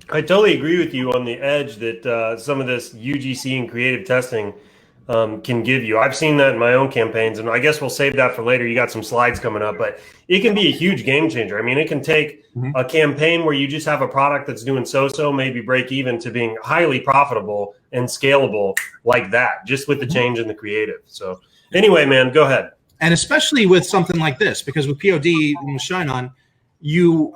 I totally agree with you on the edge that some of this UGC and creative testing can give you. I've seen that in my own campaigns, and I guess we'll save that for later. You got some slides coming up, but it can be a huge game changer. I mean, it can take a campaign where you just have a product that's doing so-so, maybe break even, to being highly profitable and scalable like that, just with the change in the creative. So anyway, man, go ahead. And especially with something like this, because with POD and with ShineOn, you,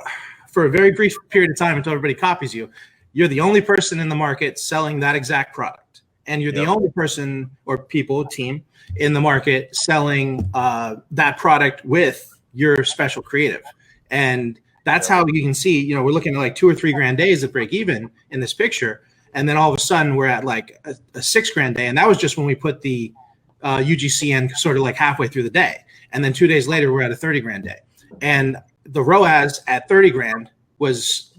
for a very brief period of time until everybody copies you, you're the only person in the market selling that exact product. And you're the only person or people, team in the market selling that product with your special creative. And that's how you can see, you know, we're looking at like 2 or 3 grand days at break even in this picture. And then all of a sudden we're at like a 6 grand day. And that was just when we put the UGC in sort of like halfway through the day. And then 2 days later, we're at a 30 grand day. And the ROAS at 30 grand was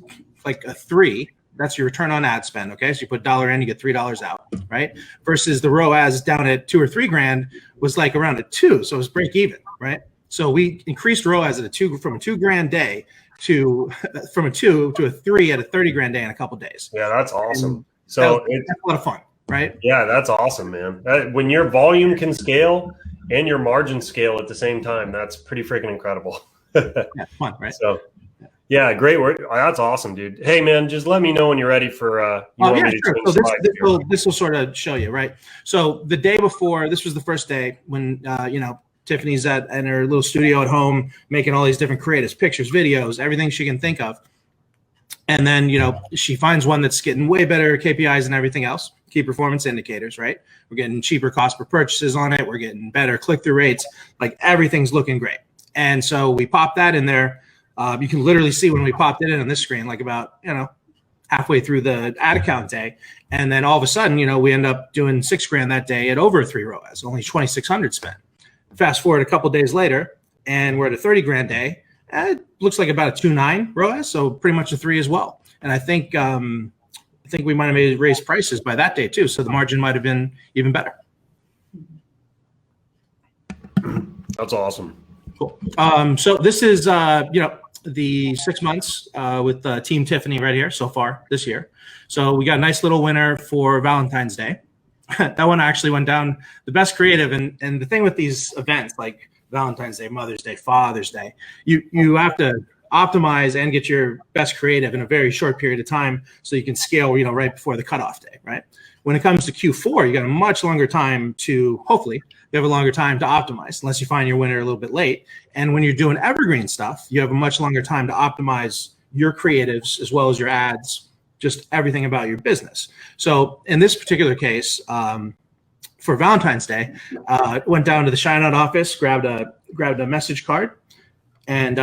like a 3. That's your return on ad spend. Okay. So you put $1 in, you get $3 out, right? Versus the ROAS down at 2 or 3 grand was like around a 2. So it was break even, right? So we increased ROAS at a 2 from a 2 grand day to from a 2 to a 3 at a 30 grand day in a couple of days. Yeah, that's awesome. And so that's a lot of fun, right? Yeah, that's awesome, man. When your volume can scale and your margin scale at the same time, that's pretty freaking incredible. Yeah, fun, right? So, yeah, great work. That's awesome, dude. Hey, man, just let me know when you're ready for. So this will sort of show you, right? So the day before, this was the first day when you know, Tiffany's in her little studio at home making all these different creatives, pictures, videos, everything she can think of. And then, you know, she finds one that's getting way better KPIs and everything else, key performance indicators, right? We're getting cheaper cost per purchases on it. We're getting better click-through rates. Like everything's looking great. And so we pop that in there. You can literally see when we popped it in on this screen, like about, you know, halfway through the ad account day. And then all of a sudden, you know, we end up doing 6 grand that day at over a 3 ROAS, only 2,600 spent. Fast forward a couple days later, and we're at a 30 grand day. It looks like about a 2.9 ROAS, so pretty much a 3 as well. And I think we might have raised prices by that day too, so the margin might have been even better. That's awesome. Cool. So this is you know, the 6 months with Team Tiffany right here so far this year. So we got a nice little winner for Valentine's Day. That one actually went down the best creative. And the thing with these events like Valentine's Day, Mother's Day, Father's Day, you have to optimize and get your best creative in a very short period of time so you can scale, you know, right before the cutoff day, right? When it comes to Q4, you got a much longer time to, hopefully, you have a longer time to optimize, unless you find your winner a little bit late. And when you're doing evergreen stuff, you have a much longer time to optimize your creatives as well as your ads, just everything about your business. So in this particular case, for Valentine's Day, went down to the ShineOn office, grabbed a message card, and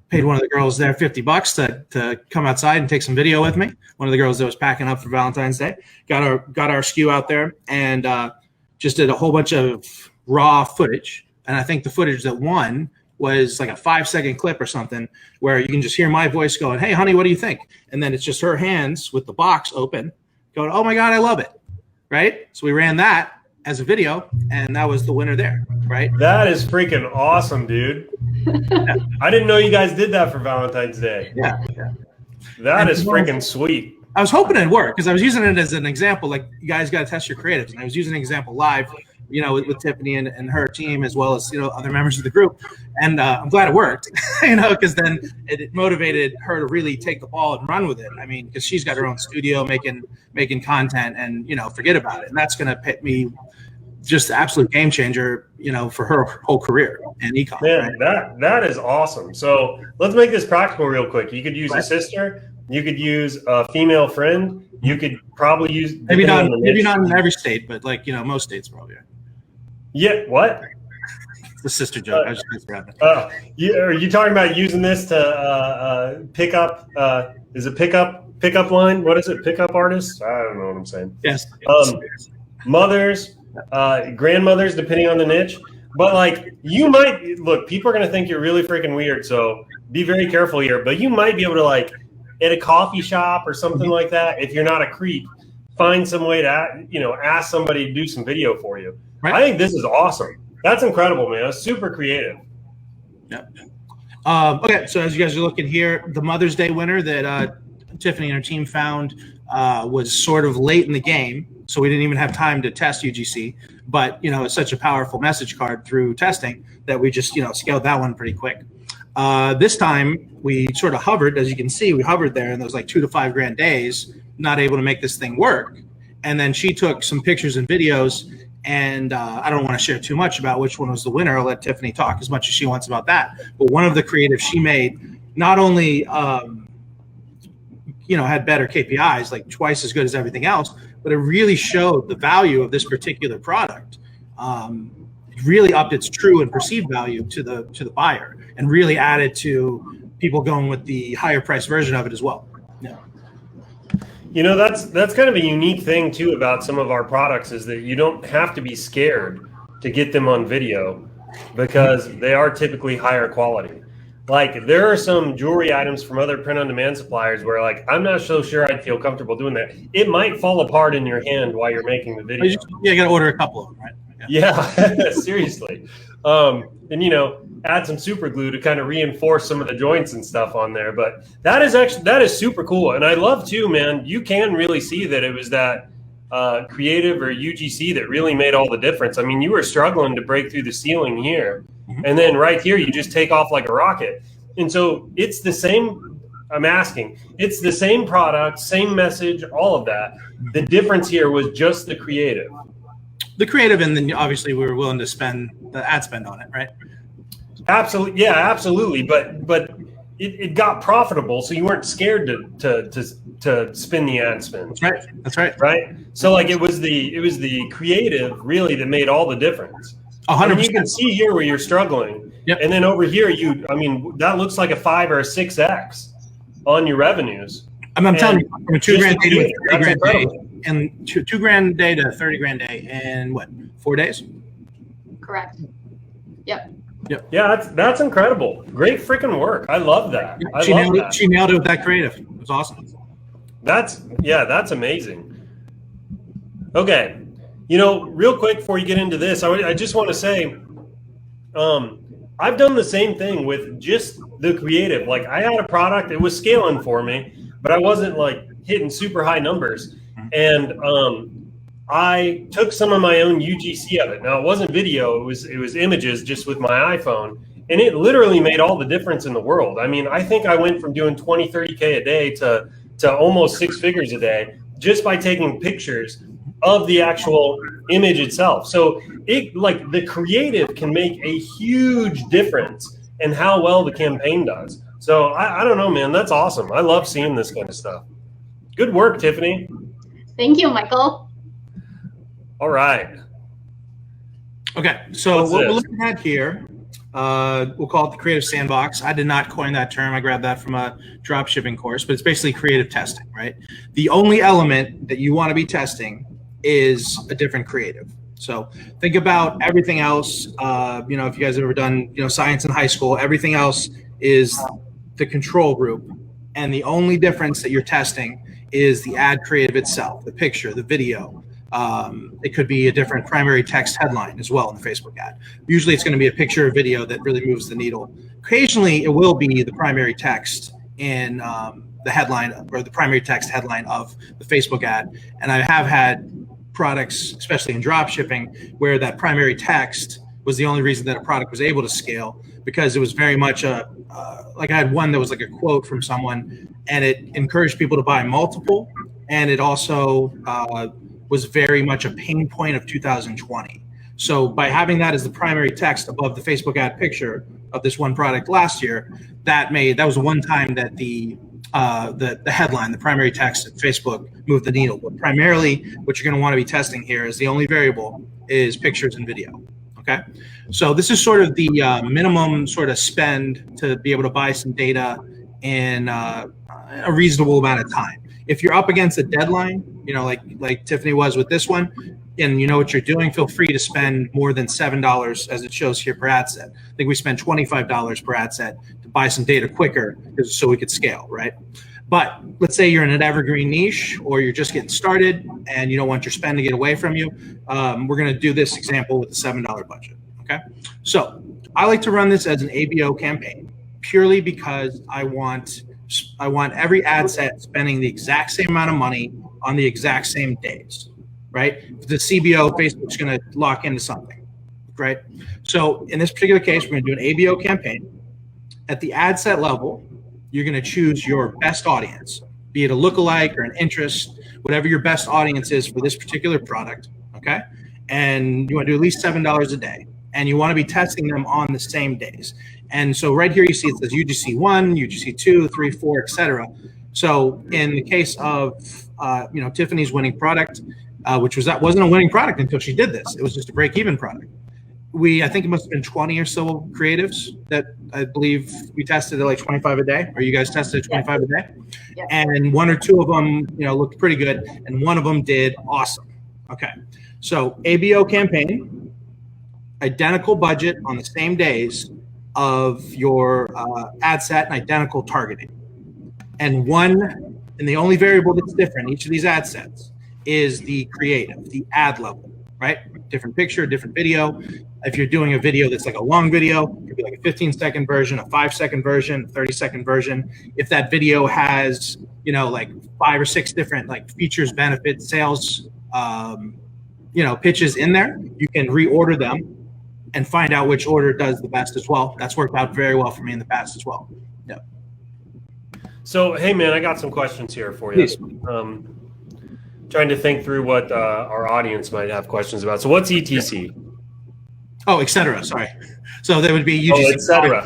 paid one of the girls there $50 to come outside and take some video with me. One of the girls that was packing up for Valentine's Day. Got our SKU out there and just did a whole bunch of raw footage. And I think the footage that won was like a 5-second clip or something where you can just hear my voice going, "Hey, honey, what do you think?" And then it's just her hands with the box open going, "Oh my God, I love it." Right? So we ran that as a video, and that was the winner there, right? That is freaking awesome, dude. Yeah. I didn't know you guys did that for Valentine's Day. Yeah. That is freaking sweet. I was hoping it'd work because I was using it as an example, like, you guys got to test your creatives. And I was using an example live, you know, with Tiffany and her team, as well as, you know, other members of the group. And I'm glad it worked, you know, because then it motivated her to really take the ball and run with it. I mean, because she's got her own studio making content, and, you know, forget about it. And that's going to pit me just absolute game changer, you know, for her whole career in e-com. Man, right? that is awesome. So let's make this practical real quick. You could use a sister. You could use a female friend. You could probably use maybe not in every state, but, like, you know, most states probably. Yeah. What? The sister joke. I was just grabbing. Are you talking about using this to pick up? Is it pickup line? What is it? Pickup artists? I don't know what I'm saying. Yes. Mothers, grandmothers, depending on the niche. But, like, you might look. People are gonna think you're really freaking weird. So be very careful here. But you might be able to, like, at a coffee shop or something like that, if you're not a creep, find some way to, you know, ask somebody to do some video for you. Right. I think this is awesome. That's incredible, man. That's super creative. Yeah. Okay, so as you guys are looking here, the Mother's Day winner that Tiffany and her team found was sort of late in the game, so we didn't even have time to test UGC. But it's such a powerful message card through testing that we just scaled that one pretty quick. This time we sort of hovered, as you can see, we hovered there, and there was like 2 to 5 grand days, not able to make this thing work. And then she took some pictures and videos, and I don't want to share too much about which one was the winner. I'll let Tiffany talk as much as she wants about that. But one of the creatives she made not only had better KPIs, like twice as good as everything else, but it really showed the value of this particular product. It really upped its true and perceived value to the buyer, and really added to people going with the higher price version of it as well. Yeah. That's kind of a unique thing too about some of our products, is that you don't have to be scared to get them on video, because they are typically higher quality. Like, there are some jewelry items from other print-on-demand suppliers where, like, I'm not so sure I'd feel comfortable doing that. It might fall apart in your hand while you're making the video. You got to order a couple of them, right? Yeah, seriously. And add some super glue to kind of reinforce some of the joints and stuff on there. But that is super cool. And I love too, man, you can really see that it was that creative or UGC that really made all the difference. I mean, you were struggling to break through the ceiling here. And then right here, you just take off like a rocket. And so it's the same, it's the same product, same message, all of that. The difference here was just the creative. And then obviously we were willing to spend the ad spend on it, right? Absolutely. Yeah, absolutely. But it got profitable, so you weren't scared to spin the ad spend. That's right. Right? So like it was the creative really that made all the difference. 100%. And you can see here where you're struggling. Yep. And then over here, that looks like a 5 or a 6x on your revenues. I'm telling you, from a $2 grand day to a 30 grand day, and $2 grand day to 30 grand day in what, 4 days? Correct. Yep. Yeah, that's incredible. Great freaking work. I love that. She nailed it with that creative. It was awesome. That's amazing. Okay. Real quick before you get into this, I just want to say, I've done the same thing with just the creative. Like, I had a product, it was scaling for me, but I wasn't like hitting super high numbers. And I took some of my own UGC of it. Now, it wasn't video, it was images just with my iPhone. And it literally made all the difference in the world. I mean, I think I went from doing 20, 30K a day to almost 6 figures a day just by taking pictures of the actual image itself. So the creative can make a huge difference in how well the campaign does. So I don't know, man, that's awesome. I love seeing this kind of stuff. Good work, Tiffany. Thank you, Michael. All right. Okay, so what we're looking at here, we'll call it the creative sandbox. I did not coin that term. I grabbed that from a drop shipping course, but it's basically creative testing, right? The only element that you want to be testing is a different creative. So think about everything else. If you guys have ever done, science in high school, everything else is the control group. And the only difference that you're testing is the ad creative itself, the picture, the video. It could be a different primary text headline as well in the Facebook ad. Usually it's going to be a picture or video that really moves the needle. Occasionally it will be the primary text in the headline or the primary text headline of the Facebook ad. And I have had products, especially in drop shipping, where that primary text was the only reason that a product was able to scale, because it was very much like I had one that was like a quote from someone, and it encouraged people to buy multiple. And it also was very much a pain point of 2020. So by having that as the primary text above the Facebook ad picture of this one product last year, that was one time that the headline, the primary text at Facebook moved the needle. But primarily what you're going to want to be testing here is the only variable is pictures and video. Okay. So this is sort of the minimum sort of spend to be able to buy some data in a reasonable amount of time. If you're up against a deadline, like Tiffany was with this one, and you know what you're doing, feel free to spend more than $7 as it shows here per ad set. I think we spent $25 per ad set to buy some data quicker so we could scale, right? But let's say you're in an evergreen niche, or you're just getting started and you don't want your spend to get away from you. We're going to do this example with a $7 budget. Okay. So I like to run this as an ABO campaign purely because I want I want every ad set spending the exact same amount of money on the exact same days, right? The CBO, Facebook's going to lock into something, right? So in this particular case, we're going to do an ABO campaign. At the ad set level, you're going to choose your best audience, be it a lookalike or an interest, whatever your best audience is for this particular product, okay? And you want to do at least $7 a day. And you want to be testing them on the same days. And so right here you see it says UGC 1, UGC 2, 3, 4, etc. So in the case of Tiffany's winning product, which wasn't a winning product until she did this. It was just a break-even product. I think it must have been 20 or so creatives that I believe we tested at like 25 a day, or you guys tested at 25 a day. Yeah. And one or two of them, looked pretty good, and one of them did awesome. Okay, so ABO campaign, identical budget on the same days of your ad set and identical targeting. And the only variable that's different, each of these ad sets, is the creative, the ad level, right? Different picture, different video. If you're doing a video that's like a long video, it could be like a 15-second version, a 5-second version, 30-second version. If that video has, like 5 or 6 different like features, benefits, sales, pitches in there, you can reorder them and find out which order does the best as well. That's worked out very well for me in the past as well. Yeah. So, hey man, I got some questions here for you. Please. Trying to think through what our audience might have questions about. So what's ETC? Oh, etc. Sorry. So there would be UGC etc.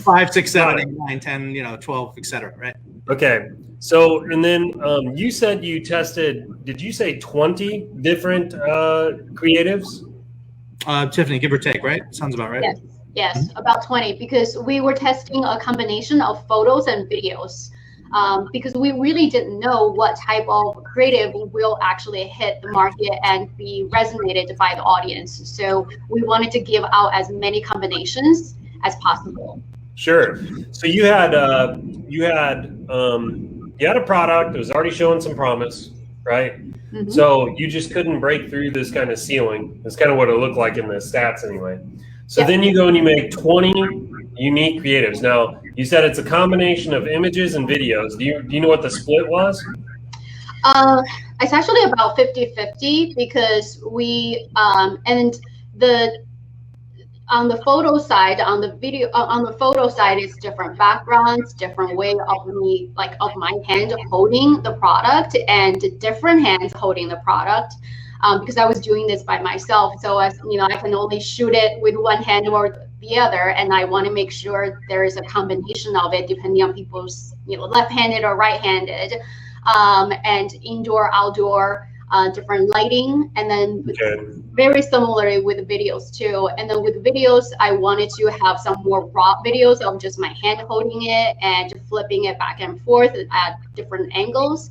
5, 6, 7, 8, 9, 10, 12, etc. Right? Okay. So, and then you said you tested, did you say 20 different creatives? Tiffany, give or take, right? Sounds about right. Yes, about 20, because we were testing a combination of photos and videos. Because we really didn't know what type of creative will actually hit the market and be resonated by the audience. So we wanted to give out as many combinations as possible. Sure. So you had a product that was already showing some promise, right? Mm-hmm. So you just couldn't break through this kind of ceiling. That's kind of what it looked like in the stats anyway. So then you go and you make 20 unique creatives. Now, you said it's a combination of images and videos. Do you know what the split was? It's actually about 50-50 because we on the photo side, on the photo side, it's different backgrounds, different way of me, like of my hand holding the product and different hands holding the product. Because I was doing this by myself, so as I can only shoot it with one hand or the other, and I want to make sure there is a combination of it depending on people's left-handed or right-handed, and indoor, outdoor, different lighting, and then very similarly with videos too. And then with videos, I wanted to have some more raw videos of just my hand holding it and flipping it back and forth at different angles.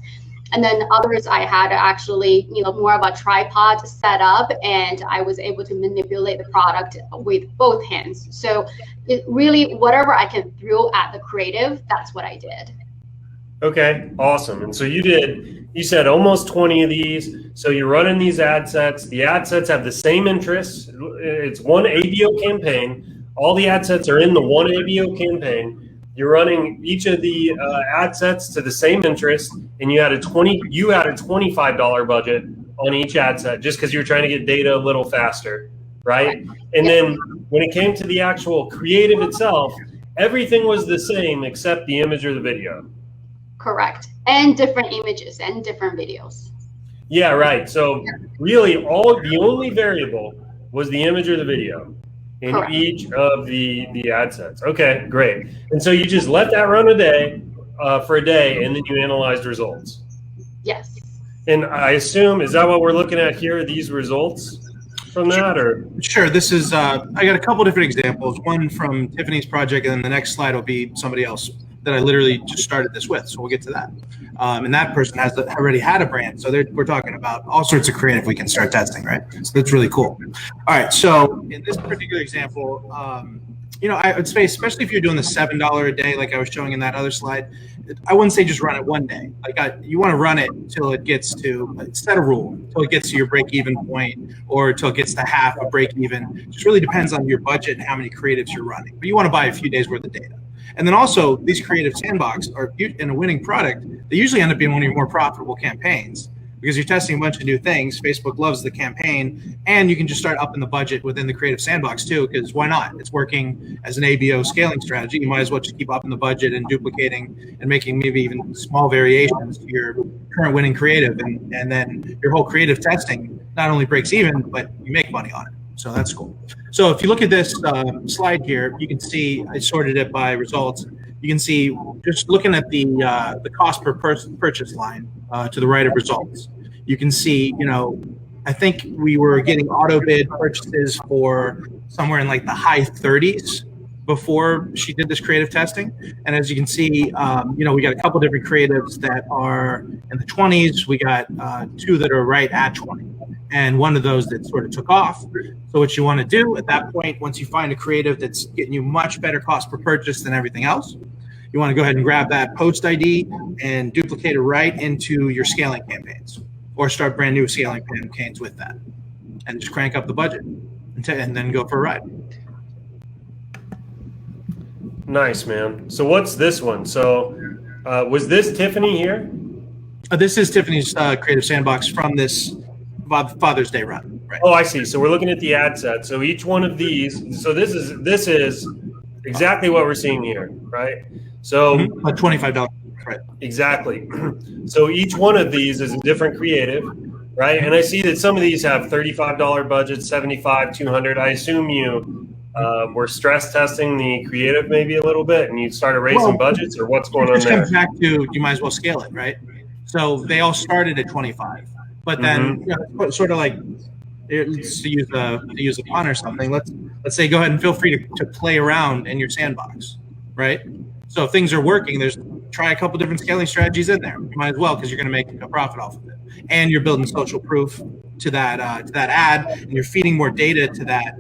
And then others I had actually, more of a tripod set up, and I was able to manipulate the product with both hands. So it really, whatever I can throw at the creative, that's what I did. Okay, awesome. And so you said almost 20 of these. So you're running these ad sets. The ad sets have the same interests. It's one ABO campaign. All the ad sets are in the one ABO campaign. You're running each of the ad sets to the same interest, and you had a $25 budget on each ad set just because you were trying to get data a little faster, right? And then when it came to the actual creative itself, everything was the same except the image or the video. Correct. And different images and different videos. Yeah, right. So really the only variable was the image or the video in Correct. Each of the ad sets. Okay, great. And so you just let that run for a day, and then you analyzed results. Yes. And I assume, is that what we're looking at here, these results from that? Or Sure. This is, I got a couple different examples, one from Tiffany's project, and then the next slide will be somebody else that I literally just started this with. So we'll get to that. And that person has already had a brand. So we're talking about all sorts of creative we can start testing, right? So that's really cool. All right. So in this particular example, I would say, especially if you're doing the $7 a day, like I was showing in that other slide, I wouldn't say just run it one day. You want to run it until it gets to, set a rule, until it gets to your break-even point, or until it gets to half a break-even. It just really depends on your budget and how many creatives you're running. But you want to buy a few days worth of data. And then also these creative sandbox are in a winning product. They usually end up being one of your more profitable campaigns because you're testing a bunch of new things. Facebook loves the campaign, and you can just start upping the budget within the creative sandbox too, because why not? It's working as an ABO scaling strategy. You might as well just keep upping the budget and duplicating and making maybe even small variations to your current winning creative. And then your whole creative testing not only breaks even, but you make money on it. So that's cool. So if you look at this slide here, you can see I sorted it by results. You can see just looking at the cost per purchase line to the right of results. You can see, I think we were getting auto bid purchases for somewhere in like the high 30s before she did this creative testing. And as you can see, we got a couple different creatives that are in the 20s. We got 2 that are right at 20, and one of those that sort of took off. So what you want to do at that point, once you find a creative that's getting you much better cost per purchase than everything else, you want to go ahead and grab that post ID and duplicate it right into your scaling campaigns, or start brand new scaling campaigns with that, and just crank up the budget and then go for a ride. Nice, man. So what's this one? So was this Tiffany here? This is Tiffany's creative sandbox from this Father's Day run. Right. Oh, I see. So we're looking at the ad set. So each one of these. So this is exactly what we're seeing here, right? So $25. Right. Exactly. So each one of these is a different creative, right? And I see that some of these have $35 budgets, $75, $200. I assume you were stress testing the creative maybe a little bit, and you started raising budgets, or what's going on there? It comes back to you might as well scale it, right? So they all started at 25, but then sort of like let's use a pun or something. Let's say go ahead and feel free to play around in your sandbox, right? So if things are working, try a couple different scaling strategies in there. You might as well, because you're going to make a profit off of it, and you're building social proof to that ad, and you're feeding more data to that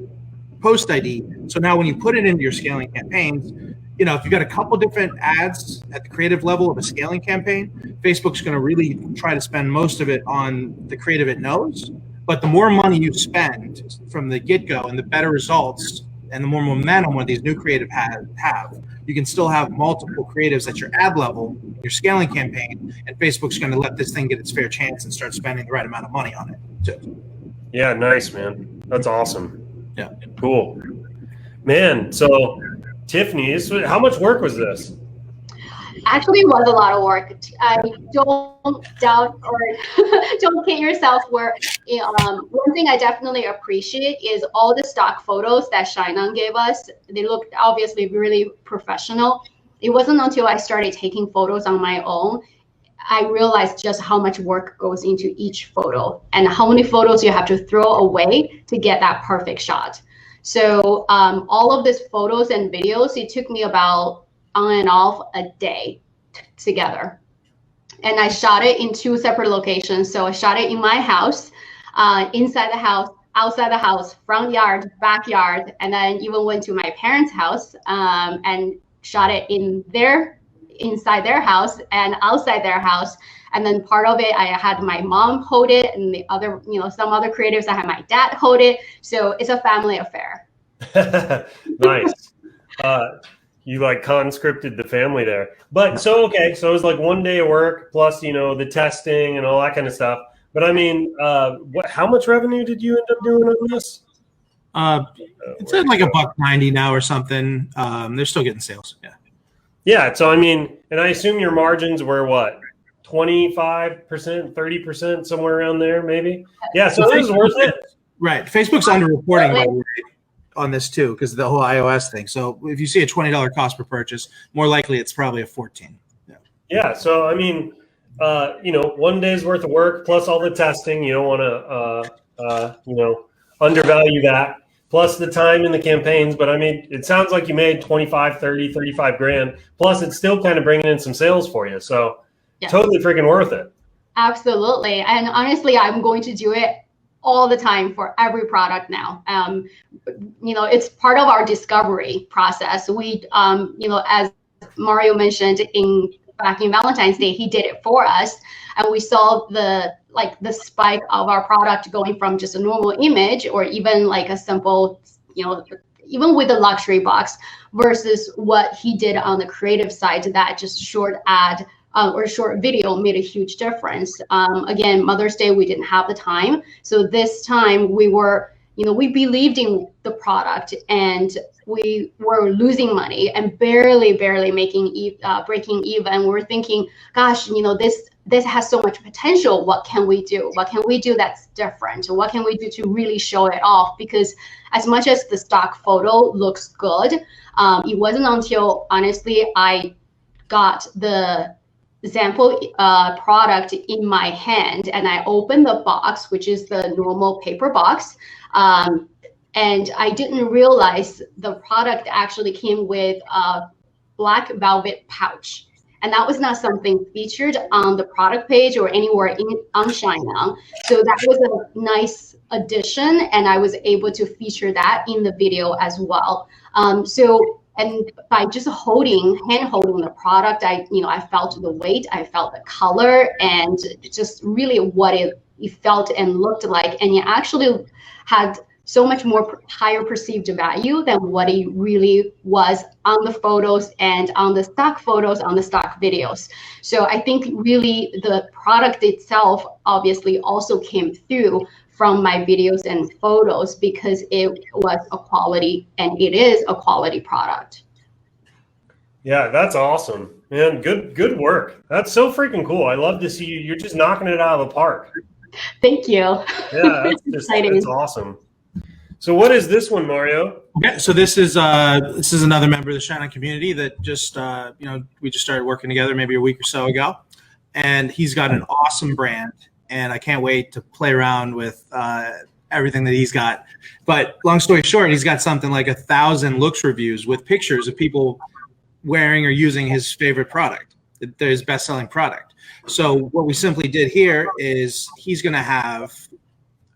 post ID. So now when you put it into your scaling campaigns, if you've got a couple different ads at the creative level of a scaling campaign, Facebook's going to really try to spend most of it on the creative it knows. But the more money you spend from the get-go and the better results and the more momentum what these new creative have, you can still have multiple creatives at your ad level, your scaling campaign, and Facebook's going to let this thing get its fair chance and start spending the right amount of money on it too. Yeah, nice, man. That's awesome. Yeah, cool, man. So Tiffany, how much work was this? Actually, it was a lot of work. I don't doubt or don't kid yourself. One thing I definitely appreciate is all the stock photos that ShineOn gave us. They looked obviously really professional. It wasn't until I started taking photos on my own I realized just how much work goes into each photo and how many photos you have to throw away to get that perfect shot. So all of these photos and videos, it took me about on and off a day together. And I shot it in 2 separate locations. So I shot it in my house, inside the house, outside the house, front yard, backyard, and then even went to my parents' house and shot it inside their house and outside their house. And then part of it, I had my mom hold it, and the other, some other creatives, I had my dad hold it. So it's a family affair. Nice. You like conscripted the family there. But so it was like one day of work plus, the testing and all that kind of stuff. But I mean, how much revenue did you end up doing on this? It's at like $1.90 now or something. They're still getting sales. Yeah. Yeah. So, I mean, and I assume your margins were what? 25%, 30%, somewhere around there, maybe. Yeah. So it was worth it. Right. Facebook's underreporting by the way, on this too, because of the whole iOS thing. So if you see a $20 cost per purchase, more likely it's probably a 14. Yeah. Yeah. So, I mean, one day's worth of work plus all the testing. You don't want to, undervalue that. Plus the time in the campaigns. But I mean, it sounds like you made 25, 30, 35 grand. Plus it's still kind of bringing in some sales for you. So totally freaking worth it. Absolutely. And honestly, I'm going to do it all the time for every product now. It's part of our discovery process. We, as Mario mentioned back in Valentine's Day, he did it for us. And we saw the spike of our product going from just a normal image or even like a simple, even with the luxury box versus what he did on the creative side, that just short ad or short video made a huge difference. Again, Mother's Day, we didn't have the time. So this time we were, we believed in the product and we were losing money and barely making breaking even. We were thinking, gosh, this has so much potential. What can we do? What can we do that's different? What can we do to really show it off? Because as much as the stock photo looks good, it wasn't until, honestly, I got the sample product in my hand and I opened the box, which is the normal paper box, and I didn't realize the product actually came with a black velvet pouch. And that was not something featured on the product page or anywhere on ShineOn. So that was a nice addition, and I was able to feature that in the video as well. And by just hand holding the product, I felt the weight, I felt the color, and just really what it felt and looked like. And it actually had so much more higher perceived value than what it really was on the photos and on the stock photos, on the stock videos. So I think really the product itself obviously also came through from my videos and photos because it was a quality, and it is a quality product. Yeah, that's awesome, man. Good work. That's so freaking cool. I love to see you. You're just knocking it out of the park. Thank you. Yeah, that's exciting. It's awesome. So what is this one, Mario? Okay, so this is another member of the ShineOn community that just we just started working together maybe a week or so ago, and he's got an awesome brand, and I can't wait to play around with everything that he's got. But long story short, he's got something like 1,000 looks reviews with pictures of people wearing or using his favorite product, his best-selling product. So what we simply did here is he's going to have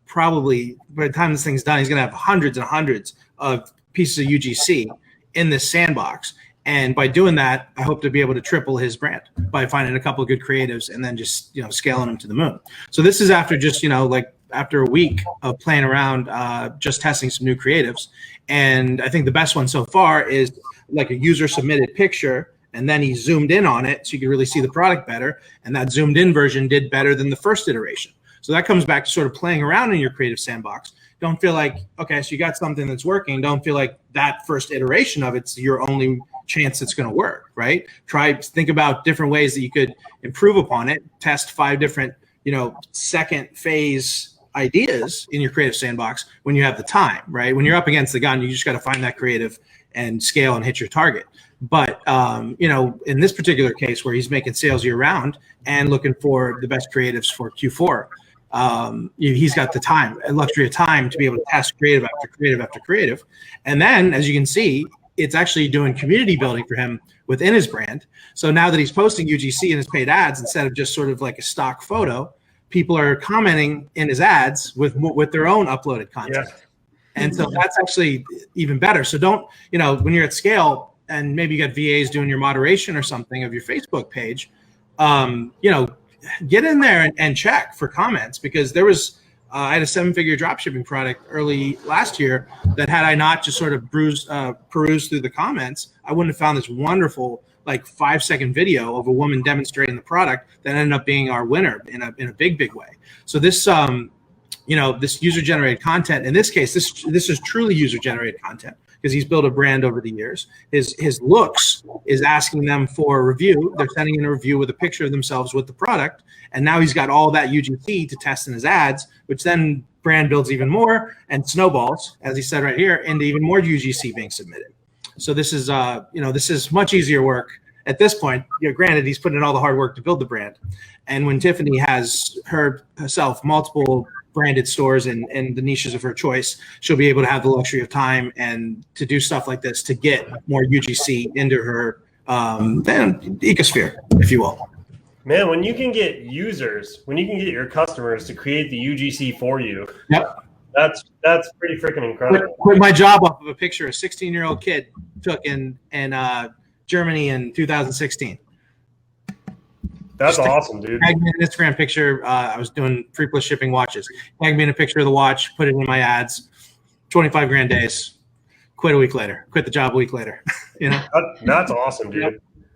probably, by the time this thing's done, he's going to have hundreds and hundreds of pieces of UGC in this sandbox. And by doing that, I hope to be able to triple his brand by finding a couple of good creatives and then just, scaling them to the moon. So this is after just, after a week of playing around, just testing some new creatives. And I think the best one so far is like a user submitted picture, and then he zoomed in on it so you could really see the product better. And that zoomed in version did better than the first iteration. So that comes back to sort of playing around in your creative sandbox. Don't feel like, okay, so you got something that's working. Don't feel like that first iteration of it's your only chance it's going to work, right? Think about different ways that you could improve upon it. Test 5 different, second phase ideas in your creative sandbox when you have the time, right? When you're up against the gun, you just got to find that creative and scale and hit your target. But, in this particular case where he's making sales year round and looking for the best creatives for Q4, he's got the time, a luxury of time to be able to test creative after creative after creative. And then, as you can see, it's actually doing community building for him within his brand. So now that he's posting UGC in his paid ads, instead of just sort of like a stock photo, people are commenting in his ads with their own uploaded content. Yeah. And so that's actually even better. So don't, when you're at scale and maybe you got VAs doing your moderation or something of your Facebook page, get in there and check for comments, because there was, I had a 7-figure dropshipping product early last year that had I not just sort of perused through the comments, I wouldn't have found this wonderful 5-second video of a woman demonstrating the product that ended up being our winner in a big way. So this, this user-generated content, in this case, this is truly user-generated content because he's built a brand over the years. His looks is asking them for a review. They're sending in a review with a picture of themselves with the product. And now he's got all that UGC to test in his ads, which then brand builds even more and snowballs, as he said right here, into even more UGC being submitted. So this is, this is much easier work at this point. Granted, he's putting in all the hard work to build the brand. And when Tiffany has herself multiple branded stores and the niches of her choice, she'll be able to have the luxury of time and to do stuff like this to get more UGC into her ecosphere, if you will. Man, when you can get your customers to create the UGC for you, yep, that's pretty freaking incredible. Quit my job off of a picture a 16-year-old kid took in Germany in 2016. That's awesome, dude. Tag me an Instagram picture. I was doing free plus shipping watches. Tag me in a picture of the watch, put it in my ads. 25 grand days. quit a week later, quit the job a week later. You know, That's awesome, dude.